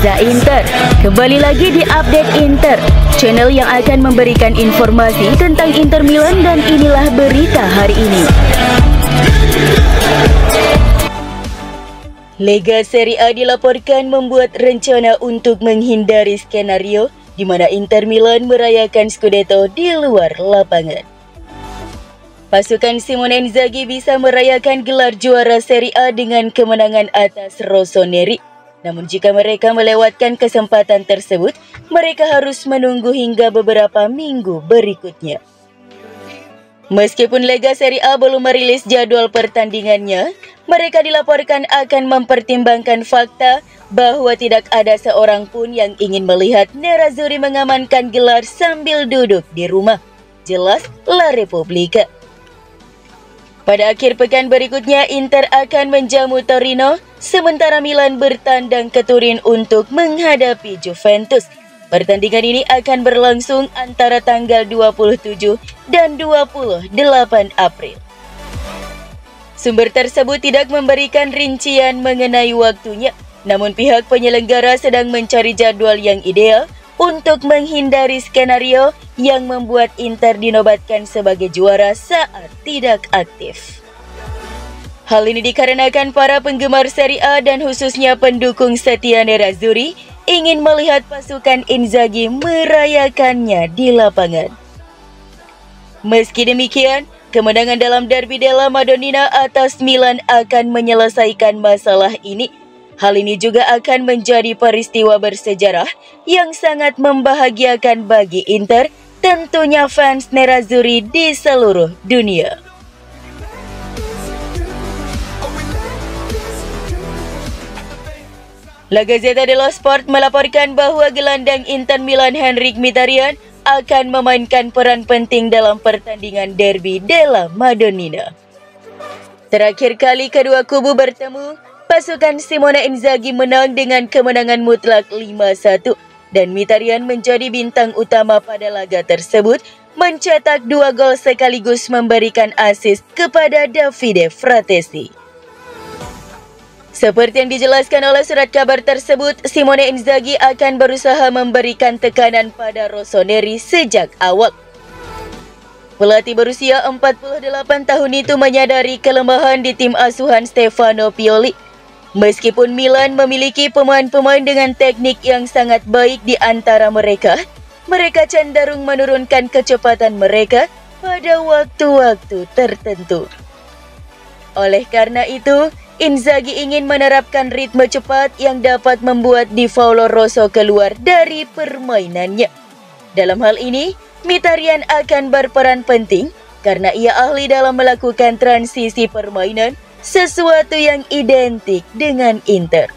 Reza Inter. Kembali lagi di Update Inter, channel yang akan memberikan informasi tentang Inter Milan, dan inilah berita hari ini. Lega Serie A dilaporkan membuat rencana untuk menghindari skenario di mana Inter Milan merayakan Scudetto di luar lapangan. Pasukan Simone Inzaghi bisa merayakan gelar juara Serie A dengan kemenangan atas Rossoneri. Namun jika mereka melewatkan kesempatan tersebut, mereka harus menunggu hingga beberapa minggu berikutnya. Meskipun Lega Serie A belum merilis jadwal pertandingannya, mereka dilaporkan akan mempertimbangkan fakta bahwa tidak ada seorang pun yang ingin melihat Nerazzurri mengamankan gelar sambil duduk di rumah. Jelas La Repubblica. Pada akhir pekan berikutnya, Inter akan menjamu Torino, sementara Milan bertandang ke Turin untuk menghadapi Juventus. Pertandingan ini akan berlangsung antara tanggal 27 dan 28 April. Sumber tersebut tidak memberikan rincian mengenai waktunya, namun pihak penyelenggara sedang mencari jadwal yang ideal untuk menghindari skenario yang membuat Inter dinobatkan sebagai juara saat tidak aktif. Hal ini dikarenakan para penggemar Serie A dan khususnya pendukung setia Nerazzurri ingin melihat pasukan Inzaghi merayakannya di lapangan. Meski demikian, kemenangan dalam Derby della Madonnina atas Milan akan menyelesaikan masalah ini. Hal ini juga akan menjadi peristiwa bersejarah yang sangat membahagiakan bagi Inter, tentunya fans Nerazzurri di seluruh dunia. La Gazzetta dello Sport melaporkan bahwa gelandang Inter Milan Henrikh Mkhitaryan akan memainkan peran penting dalam pertandingan Derby della Madonnina. Terakhir kali kedua kubu bertemu, pasukan Simone Inzaghi menang dengan kemenangan mutlak 5-1 dan Mkhitaryan menjadi bintang utama pada laga tersebut, mencetak 2 gol sekaligus memberikan assist kepada Davide Fratesi. Seperti yang dijelaskan oleh surat kabar tersebut, Simone Inzaghi akan berusaha memberikan tekanan pada Rossoneri sejak awal. Pelatih berusia 48 tahun itu menyadari kelemahan di tim asuhan Stefano Pioli. Meskipun Milan memiliki pemain-pemain dengan teknik yang sangat baik di antara mereka cenderung menurunkan kecepatan mereka pada waktu-waktu tertentu. Oleh karena itu, Inzaghi ingin menerapkan ritme cepat yang dapat membuat Di Paolo Rosso keluar dari permainannya. Dalam hal ini, Mkhitaryan akan berperan penting karena ia ahli dalam melakukan transisi permainan, sesuatu yang identik dengan Inter.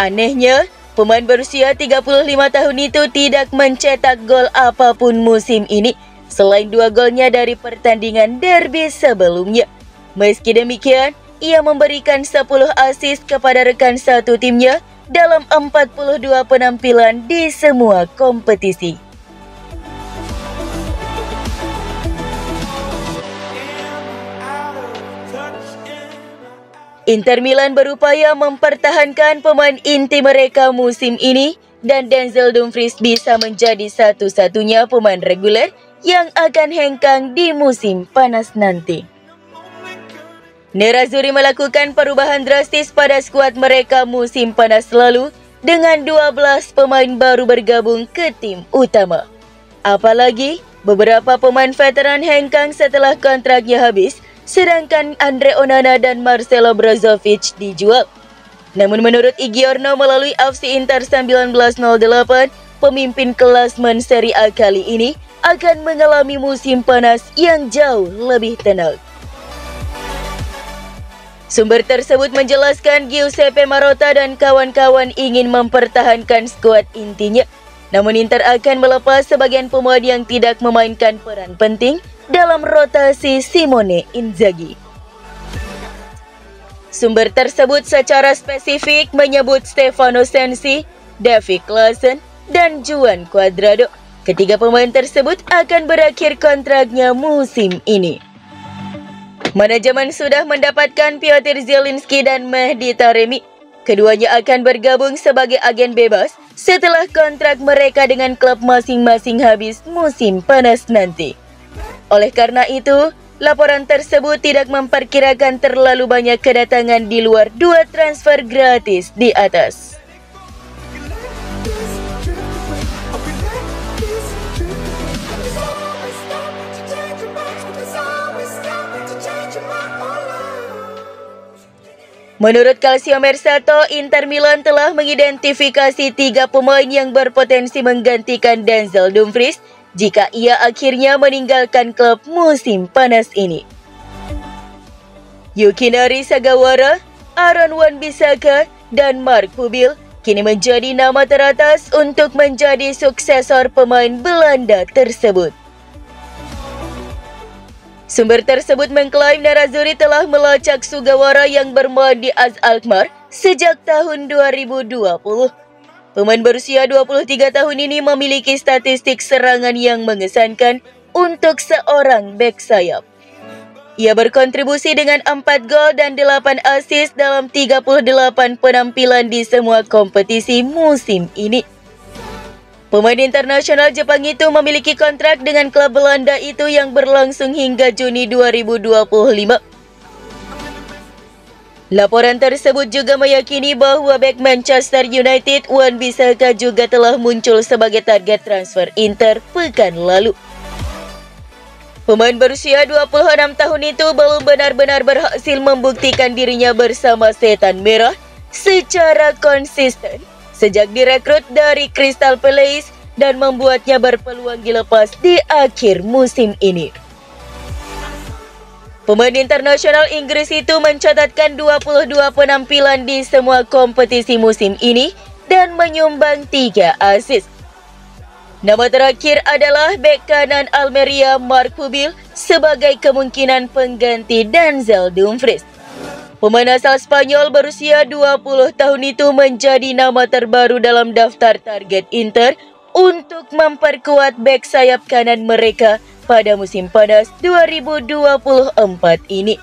Anehnya, pemain berusia 35 tahun itu tidak mencetak gol apapun musim ini, selain 2 golnya dari pertandingan derby sebelumnya. Meski demikian, ia memberikan 10 assist kepada rekan satu timnya dalam 42 penampilan di semua kompetisi. Inter Milan berupaya mempertahankan pemain inti mereka musim ini, dan Denzel Dumfries bisa menjadi satu-satunya pemain reguler yang akan hengkang di musim panas nanti. Nerazzurri melakukan perubahan drastis pada skuad mereka musim panas lalu dengan 12 pemain baru bergabung ke tim utama. Apalagi beberapa pemain veteran hengkang setelah kontraknya habis, sedangkan Andre Onana dan Marcelo Brozovic dijual. Namun menurut Igiorno melalui FC Inter 1908, pemimpin klasmen Serie A kali ini akan mengalami musim panas yang jauh lebih tenang. Sumber tersebut menjelaskan Giuseppe Marotta dan kawan-kawan ingin mempertahankan skuad intinya. Namun Inter akan melepas sebagian pemain yang tidak memainkan peran penting dalam rotasi Simone Inzaghi. Sumber tersebut secara spesifik menyebut Stefano Sensi, Davide Klaassen, dan Juan Cuadrado. Ketiga pemain tersebut akan berakhir kontraknya musim ini. Manajemen sudah mendapatkan Piotr Zielinski dan Mehdi Taremi. Keduanya akan bergabung sebagai agen bebas setelah kontrak mereka dengan klub masing-masing habis musim panas nanti. Oleh karena itu, laporan tersebut tidak memperkirakan terlalu banyak kedatangan di luar dua transfer gratis di atas. Menurut Calcio Mercato, Inter Milan telah mengidentifikasi 3 pemain yang berpotensi menggantikan Denzel Dumfries jika ia akhirnya meninggalkan klub musim panas ini. Yukinari Sugawara, Aaron Wan-Bissaka, dan Mark Hubil kini menjadi nama teratas untuk menjadi suksesor pemain Belanda tersebut. Sumber tersebut mengklaim Nerazzurri telah melacak Sugawara yang bermain di AZ Alkmaar sejak tahun 2020. Pemain berusia 23 tahun ini memiliki statistik serangan yang mengesankan untuk seorang bek sayap. Ia berkontribusi dengan 4 gol dan 8 assist dalam 38 penampilan di semua kompetisi musim ini. Pemain internasional Jepang itu memiliki kontrak dengan klub Belanda itu yang berlangsung hingga Juni 2025. Laporan tersebut juga meyakini bahwa bek Manchester United Wan-Bissaka juga telah muncul sebagai target transfer Inter pekan lalu. Pemain berusia 26 tahun itu belum benar-benar berhasil membuktikan dirinya bersama Setan Merah secara konsisten sejak direkrut dari Crystal Palace dan membuatnya berpeluang dilepas di akhir musim ini. Pemain internasional Inggris itu mencatatkan 22 penampilan di semua kompetisi musim ini dan menyumbang 3 assist. Nama terakhir adalah bek kanan Almeria Mark Hubil sebagai kemungkinan pengganti Denzel Dumfries. Pemain asal Spanyol berusia 20 tahun itu menjadi nama terbaru dalam daftar target Inter untuk memperkuat bek sayap kanan mereka pada musim panas 2024 ini.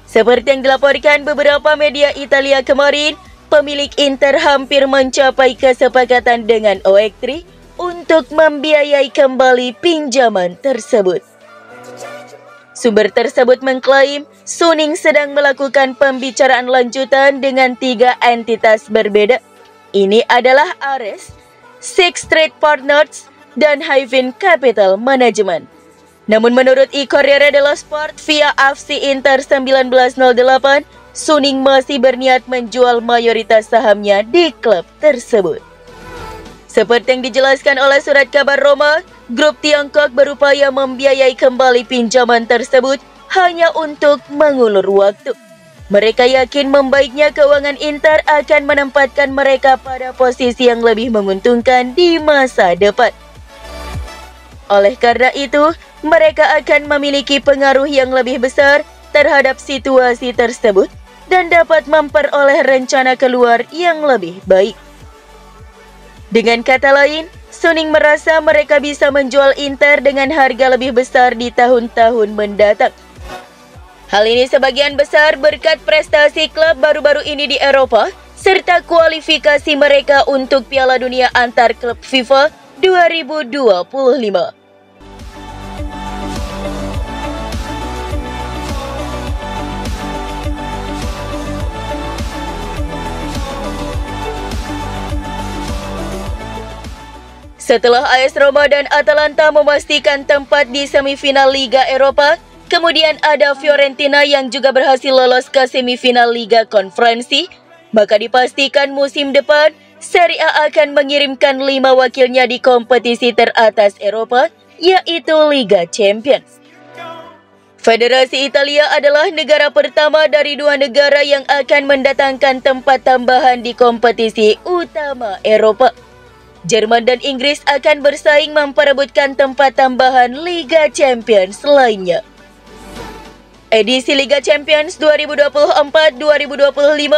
Seperti yang dilaporkan beberapa media Italia kemarin, pemilik Inter hampir mencapai kesepakatan dengan OEK3 untuk membiayai kembali pinjaman tersebut. Sumber tersebut mengklaim Suning sedang melakukan pembicaraan lanjutan dengan 3 entitas berbeda. Ini adalah Ares, Sixth Street Partners, dan Hyven Capital Management. Namun menurut Corriere dello Sport via FC Inter 1908, Suning masih berniat menjual mayoritas sahamnya di klub tersebut. Seperti yang dijelaskan oleh surat kabar Roma, grup Tiongkok berupaya membiayai kembali pinjaman tersebut hanya untuk mengulur waktu. Mereka yakin membaiknya keuangan Inter akan menempatkan mereka pada posisi yang lebih menguntungkan di masa depan. Oleh karena itu, mereka akan memiliki pengaruh yang lebih besar terhadap situasi tersebut dan dapat memperoleh rencana keluar yang lebih baik. Dengan kata lain, Suning merasa mereka bisa menjual Inter dengan harga lebih besar di tahun-tahun mendatang. Hal ini sebagian besar berkat prestasi klub baru-baru ini di Eropa, serta kualifikasi mereka untuk Piala Dunia antar klub FIFA 2025. Setelah AS Roma dan Atalanta memastikan tempat di semifinal Liga Eropa, kemudian ada Fiorentina yang juga berhasil lolos ke semifinal Liga Konferensi, maka dipastikan musim depan Serie A akan mengirimkan 5 wakilnya di kompetisi teratas Eropa, yaitu Liga Champions. Federasi Italia adalah negara pertama dari 2 negara yang akan mendatangkan tempat tambahan di kompetisi utama Eropa. Jerman dan Inggris akan bersaing memperebutkan tempat tambahan Liga Champions lainnya. Edisi Liga Champions 2024-2025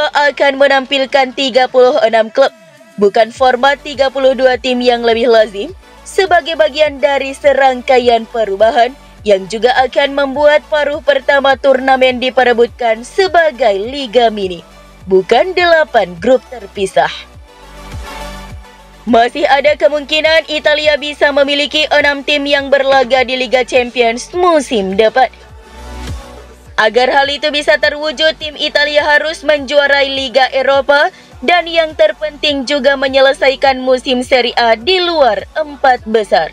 akan menampilkan 36 klub, bukan format 32 tim yang lebih lazim, sebagai bagian dari serangkaian perubahan yang juga akan membuat paruh pertama turnamen diperebutkan sebagai Liga Mini, bukan 8 grup terpisah. Masih ada kemungkinan Italia bisa memiliki 6 tim yang berlaga di Liga Champions musim depan. Agar hal itu bisa terwujud, tim Italia harus menjuarai Liga Eropa dan yang terpenting juga menyelesaikan musim Serie A di luar 4 besar.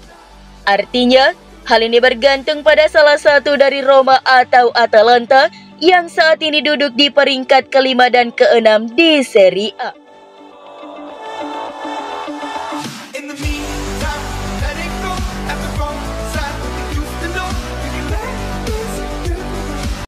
Artinya, hal ini bergantung pada salah satu dari Roma atau Atalanta yang saat ini duduk di peringkat kelima dan keenam di Serie A.